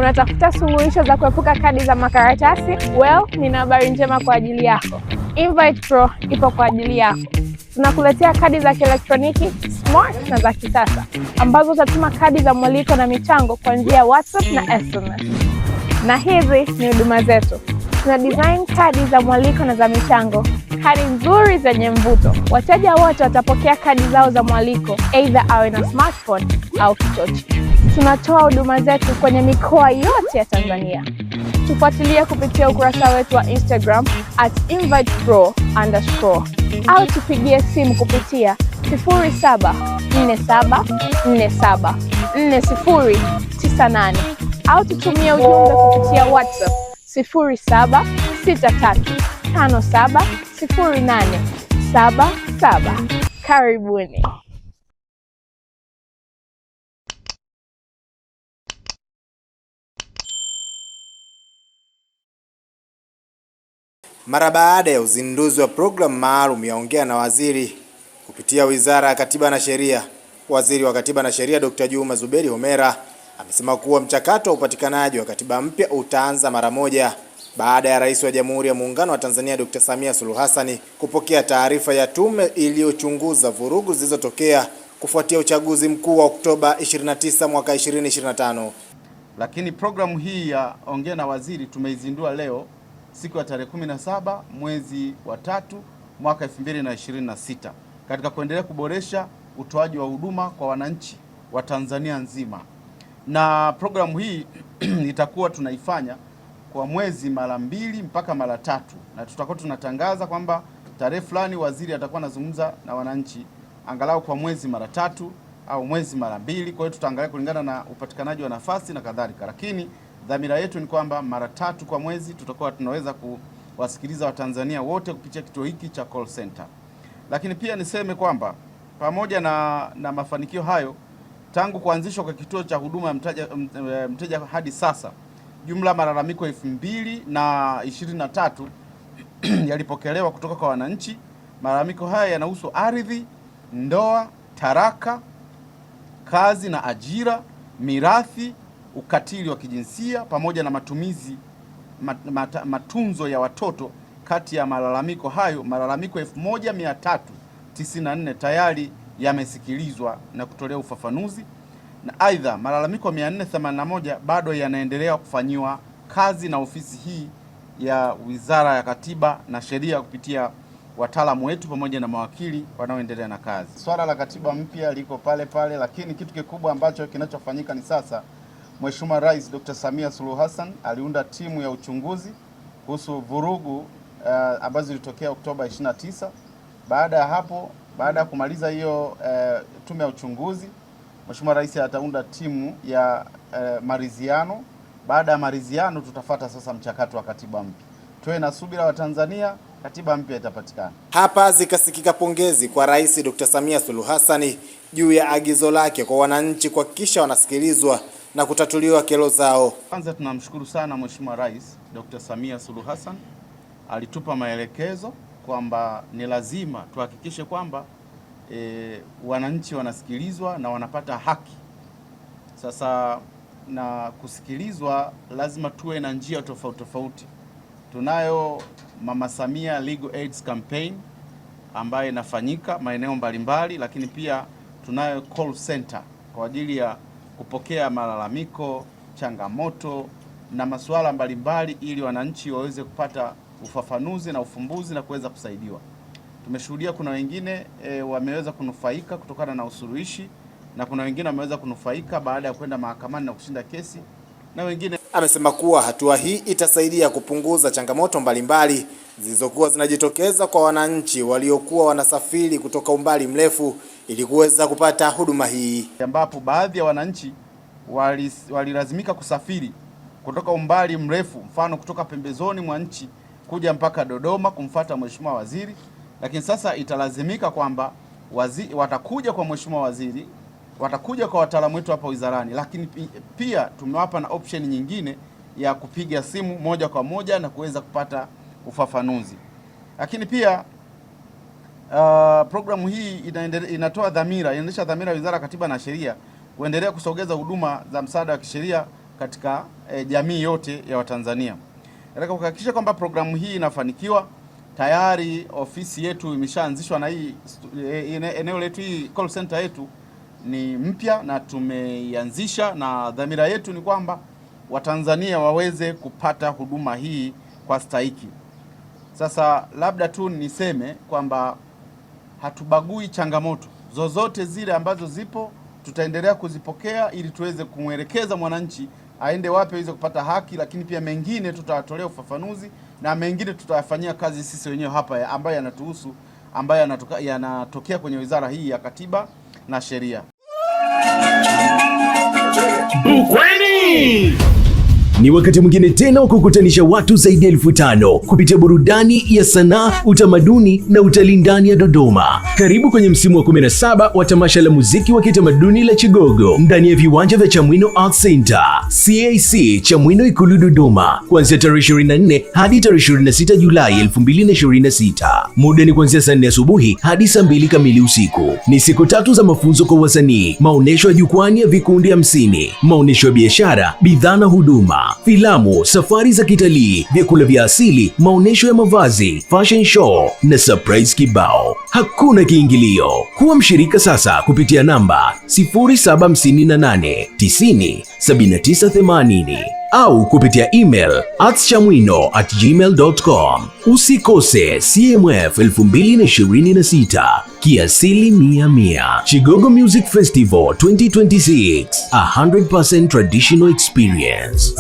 Unatafuta suluhisho za kuepuka kadi za makaratasi? Well, nina habari njema kwa ajili yako. Invite Pro ipo kwa ajili yako. Tunakuletea kadi za kielektroniki smart na za kisasa ambazo utatuma kadi za mwaliko na michango kwa njia ya WhatsApp na SMS. Na hizi ni huduma zetu. Tuna design kadi za mwaliko na za michango, kadi nzuri zenye mvuto. Wateja wote watapokea kadi zao za mwaliko, either awe na smartphone au kichochi. Tunatoa huduma zetu kwenye mikoa yote ya Tanzania. Tufuatilie kupitia ukurasa wetu wa Instagram @invitepro_ au tupigie simu kupitia 0747474098 au tutumie ujumbe kupitia WhatsApp 0763570877. Karibuni. Mara baada ya uzinduzi wa programu maalum ya Ongea na Waziri kupitia Wizara ya Katiba na Sheria, Waziri wa Katiba na Sheria Dr. Juma Zuberi Homera amesema kuwa mchakato wa upatikanaji wa katiba mpya utaanza mara moja baada ya Rais wa Jamhuri ya Muungano wa Tanzania Dr. Samia Suluhu Hassan kupokea taarifa ya tume iliyochunguza vurugu zilizotokea kufuatia uchaguzi mkuu wa Oktoba 29 mwaka 2025. Lakini programu hii ya Ongea na Waziri tumeizindua leo siku ya tarehe 17 mwezi wa 3 mwaka 2026 katika kuendelea kuboresha utoaji wa huduma kwa wananchi wa Tanzania nzima. Na programu hii itakuwa tunaifanya kwa mwezi mara 2 mpaka mara 3, na tutakuwa tunatangaza kwamba tarehe fulani waziri atakuwa anazungumza na wananchi angalau kwa mwezi mara 3 au mwezi mara 2. Kwa hiyo tutaangalia kulingana na upatikanaji wa nafasi na kadhalika, lakini dhamira yetu ni kwamba mara 3 kwa mwezi tutakuwa tunaweza kuwasikiliza Watanzania wote kupitia kituo hiki cha call center. Lakini pia niseme kwamba pamoja na mafanikio hayo, tangu kuanzishwa kwa kituo cha huduma mteja hadi sasa, jumla malalamiko 2023 yalipokelewa kutoka kwa wananchi. Malalamiko haya yanahusu ardhi, ndoa, taraka, kazi na ajira, mirathi, ukatili wa kijinsia pamoja na matunzo ya watoto. Kati ya malalamiko hayo, malalamiko 1394 tayari yamesikilizwa na kutolewa ufafanuzi, na aidha malalamiko 481 bado yanaendelea kufanyiwa kazi na ofisi hii ya Wizara ya Katiba na Sheria kupitia wataalamu wetu pamoja na mawakili wanaoendelea na kazi. Swala la katiba mpya liko pale pale, lakini kitu kikubwa ambacho kinachofanyika ni sasa, Mheshimiwa Rais Dr. Samia Suluhu Hassan aliunda timu ya uchunguzi kuhusu vurugu ambazo zilitokea Oktoba 29. Baada ya hapo, baada ya kumaliza hiyo tume ya uchunguzi, Mheshimiwa Rais ataunda timu ya maridhiano. Baada ya maridhiano tutafuata sasa mchakato wa katiba mpya. Tuwe na subira wa Tanzania, katiba mpya itapatikana. Hapa zikasikika pongezi kwa Rais Dr. Samia Suluhu Hassan juu ya agizo lake kwa wananchi kuhakikisha wanasikilizwa na kutatuliwa kero zao. Kwanza tunamshukuru sana Mheshimiwa Rais Dr. Samia Suluhu Hassan, alitupa maelekezo kwamba ni lazima tuhakikishe kwamba wananchi wanasikilizwa na wanapata haki. Sasa na kusikilizwa lazima tuwe na njia tofauti tofauti. Tunayo Mama Samia Legal Aids Campaign ambayo inafanyika maeneo mbalimbali, lakini pia tunayo call center kwa ajili ya kupokea malalamiko, changamoto na masuala mbalimbali ili wananchi waweze kupata ufafanuzi na ufumbuzi na kuweza kusaidiwa. Tumeshuhudia kuna wengine wameweza kunufaika kutokana na usuluhishi, na kuna wengine wameweza kunufaika baada ya kwenda mahakamani na kushinda kesi, na wengine. Amesema kuwa hatua hii itasaidia kupunguza changamoto mbalimbali zilizokuwa zinajitokeza kwa wananchi waliokuwa wanasafiri kutoka umbali mrefu ili kuweza kupata huduma hii, ambapo baadhi ya wananchi walilazimika kusafiri kutoka umbali mrefu, mfano kutoka pembezoni mwa nchi kuja mpaka Dodoma kumfuata Mheshimiwa Waziri. Lakini sasa italazimika kwamba watakuja kwa Mheshimiwa Waziri, watakuja kwa wataalamu wetu hapa wizarani, lakini pia tumewapa na option nyingine ya kupiga simu moja kwa moja na kuweza kupata ufafanuzi. Lakini pia programu hii inaendesha dhamira ya Wizara ya Katiba na Sheria kuendelea kusogeza huduma za msaada wa kisheria katika jamii yote ya Watanzania. Nataka kuhakikisha kwamba programu hii inafanikiwa. Tayari ofisi yetu imeshaanzishwa na hii eneo letu, hii call center yetu ni mpya na tumeianzisha, na dhamira yetu ni kwamba Watanzania waweze kupata huduma hii kwa stahiki. Sasa labda tu niseme kwamba hatubagui changamoto zozote zile ambazo zipo, tutaendelea kuzipokea ili tuweze kumwelekeza mwananchi aende wapi aweze kupata haki, lakini pia mengine tutawatolea ufafanuzi na mengine tutayafanyia kazi sisi wenyewe hapa ambayo yanatuhusu, ambayo yanatokea kwenye wizara hii ya Katiba na Sheria. Ukweli ni wakati mwingine tena wa kukutanisha watu zaidi ya 5,000 kupitia burudani ya sanaa, utamaduni na utalii ndani ya Dodoma. Karibu kwenye msimu wa 17 wa tamasha la muziki wa kitamaduni la Chigogo ndani ya viwanja vya Chamwino Arts Center, CAC Chamwino, Ikulu Dodoma, kuanzia tarehe 24 hadi tarehe 26 Julai 2026. Muda ni kuanzia saa 4 asubuhi hadi saa 2 kamili usiku. Ni siku 3 za mafunzo kwa wasanii, maonesho ya jukwani ya vikundi 50, maonesho ya biashara, bidhaa na huduma, filamu, safari za kitalii, vyakula vya asili, maonesho ya mavazi, fashion show na surprise kibao. Hakuna kiingilio. Kuwa mshirika sasa kupitia namba 0758 90 7980 au kupitia email @chamwino@gmail.com. Usikose CMF 2026 kiasili 100. Chigogo Music Festival 2026, 100% traditional experience.